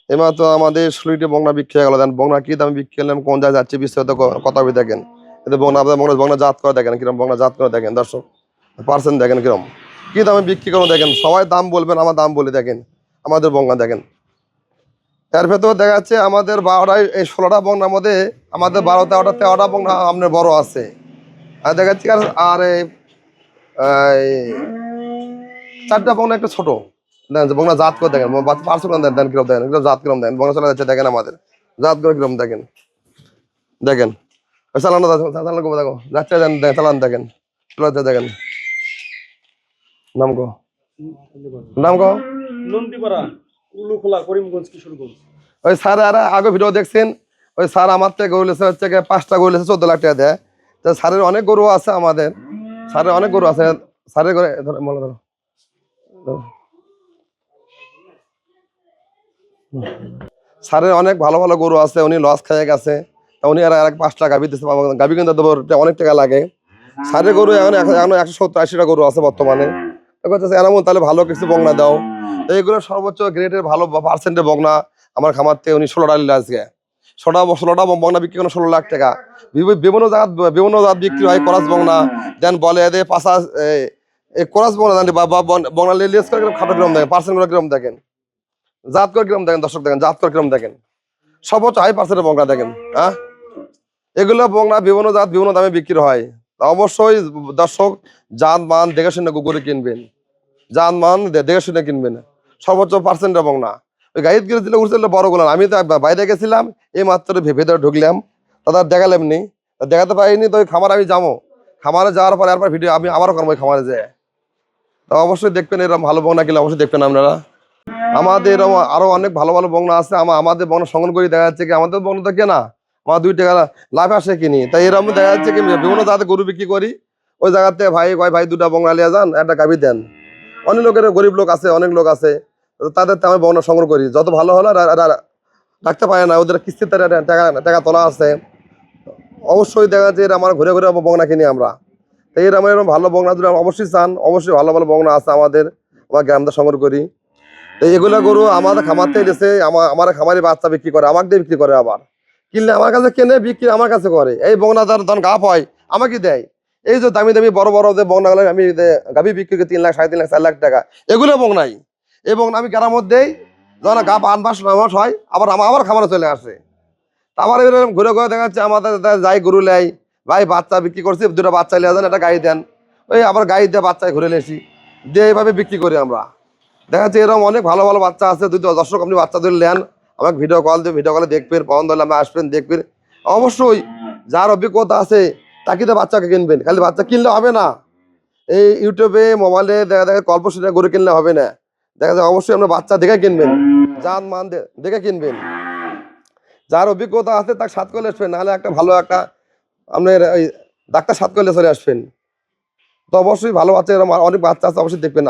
এইমাত্র আমাদের 16টি বংনা বিক্রি হয়ে গেল। দেন বংনা কি দামে বিক্রি করলাম, কোন জায়গায় যাচ্ছে, বিস্তারিত কথা বলে দেখেন। কিন্তু বংনা আপনাদের বংনা জাত করে দেখেন কিরকম, বংনা জাত করে দেখেন দর্শক, পার্সেন্ট দেখেন কিরকম, কি দামে বিক্রি করবো দেখেন। সবাই দাম বলবেন, আমার দাম বলে দেখেন। আমাদের বংনা দেখেন, এর ভেতর দেখা যাচ্ছে আমাদের 12টায় এই 16টা বংনার মধ্যে আমাদের 12-13টা বংনা আপনার বড় আছে, আর দেখা যাচ্ছে আর এই 4টা বংনা একটু ছোট। দেখেন বংনা জাত করে দেখেন, পার্সেন্ট দেন কিরকম দেখেন, জাত কিরকম দেখেন, বংনা চলে যাচ্ছে দেখেন, আমাদের জাত করে কিরকম দেখেন। দেখেন চালানো দেখো যাচ্ছে, চালান দেখেন, চলে দেখেন। নাম কো, নাম কো। ওই স্যার আর আগে ভিডিও দেখছেন, ওই স্যার আমার থেকে গরু লেছে হচ্ছে 5টা গরু লেছে 14 লাখ টাকা দেয়। তো স্যারের অনেক গরু আছে, আমাদের স্যারের অনেক গরু আছে। স্যারের ঘরে বলো ধরো, স্যারের অনেক ভালো ভালো গরু আছে, উনি লস খেয়ে গেছে। তা উনি আর 5টা গাভি দিচ্ছে, গাভি কিনতে দেবো, অনেক টাকা লাগে। স্যারের গরু এখন 170-80টা গরু আছে বর্তমানে। এমন তাহলে ভালো কিছু বংনা দাও। তো এইগুলো সর্বোচ্চ গ্রেডের ভালো পার্সেন্টের বংনা আমার খামার থেকে উনি 16টা নিলে আজকে। 16টা বংনা বিক্রি করেন 16 লাখ টাকা। বিভিন্ন জাত বিক্রি হয়, করাস বংনা দেন বলে এদের পাশা করাস বংনা জানি বা বংনা লেস করে খাটো কিরম দেখেন, পার্সেন্ট গুলো কিরম দেখেন, জাত করে কিরম দেখেন দর্শক, দেখেন জাত করে কিরম দেখেন, সর্বোচ্চ হাই পার্সেন্টের বংনা দেখেন। হ্যাঁ, এগুলো বংনা বিভিন্ন জাত বিভিন্ন দামে বিক্রি হয়। অবশ্যই দর্শক জাত মান দেখে শুনে গরু কিনবেন, জাত মান দেখে শুনে কিনবেন, সর্বোচ্চ পার্সেন্টের বংনা। ওই গাড়িতে গেলে দিলে উঠছিল বড় গুলো, আমি তো বাইরে গেছিলাম, এই মাত্র ভেতরে ঢুকলাম, তাদের দেখালাম নি, দেখাতে পারিনি। তো ওই খামার আমি যাবো, খামারে যাওয়ার পরে এরপর ভিডিও আমি আবারও করবো খামারে যেয়ে। তো অবশ্যই দেখবেন, এরকম ভালো বংনা কিনলে অবশ্যই দেখবেন আপনারা। আমাদের এরকম আরো অনেক ভালো ভালো বংনা আছে, আমাদের বংনা সংগ্রহ করি। দেখা যাচ্ছে কি আমাদের বংনা তো কেনা, আমার 2 টাকা লাভ আসে কিনি। তাই এরকম দেখা যাচ্ছে কি বিভিন্ন জায়গাতে গরু বিক্রি করি, ওই জায়গাতে ভাই 2টা বংনা লিয়ে যান, একটা গাভি দেন। অনেক লোকের গরিব লোক আছে, অনেক লোক আছে, তাদের আমি বংনা সংগ্রহ করি। যত ভালো হলো রাখতে পারে না, ওদের কিস্তিতে টাকা তোলা আছে। অবশ্যই দেখা যাচ্ছে আমার ঘুরে ঘুরে বংনা কিনি আমরা। তো এরকম এরকম ভালো বংনা যদি অবশ্যই চান, অবশ্যই ভালো ভালো বংনা আছে আমাদের, আমার গ্রামটা সংগ্রহ করি। তো এগুলা গরু আমাদের খামার থেকে এসে আমার খামারি বাচ্চা বিক্রি করে, আমাকে দিয়ে বিক্রি করে, আবার কিনলে আমার কাছে কেনে, বিক্রি আমার কাছে করে। এই বংনা ধর গাপ হয় আমাকে দেয়। এই যে দামি দামি বড় বড় যে বংনাগুলো আমি গাভি বিক্রি করি 3 লাখ 3.5 লাখ 4 লাখ টাকা, এগুলো বংনাই। এই বংনা আমি গ্রামের মধ্যেই যখন গাপ 8 মাস 9 মাস হয়, আবার খামারে চলে আসে। আবার এরকম ঘুরে ঘুরে দেখা যাচ্ছে আমাদের যাই গরু লেয়, ভাই বাচ্চা বিক্রি করছি, 2টা বাচ্চা লিয়ে যান, একটা গাড়ি দেন, ওই আবার গাড়ি দিয়ে বাচ্চায় ঘুরে লেসি দিয়ে এইভাবে বিক্রি করি আমরা। দেখা যাচ্ছে এরকম অনেক ভালো ভালো বাচ্চা আছে। যদি দর্শক আপনি বাচ্চা ধরে নেন, আমাকে ভিডিও কল দিয়ে, ভিডিও কলে দেখবেন, পছন্দ হলে আমি আসবেন দেখবেন। অবশ্যই যার অভিজ্ঞতা আছে তাকে তো বাচ্চাকে কিনবেন, খালি বাচ্চা কিনলে হবে না। এই ইউটিউবে মোবাইলে দেখা গল্প শুনে গরু কিনলে হবে না। দেখা যায় অবশ্যই আপনার বাচ্চা দেখে কিনবেন, জাত মান দেখে কিনবেন। যার অভিজ্ঞতা আছে তাকে সাথ করে আসবেন, নাহলে একটা ভালো একটা আপনার ওই ডাক্তার সাথ করলে চলে আসবেন। তো অবশ্যই ভালো বাচ্চা, এরকম অনেক বাচ্চা আছে, অবশ্যই দেখবেন।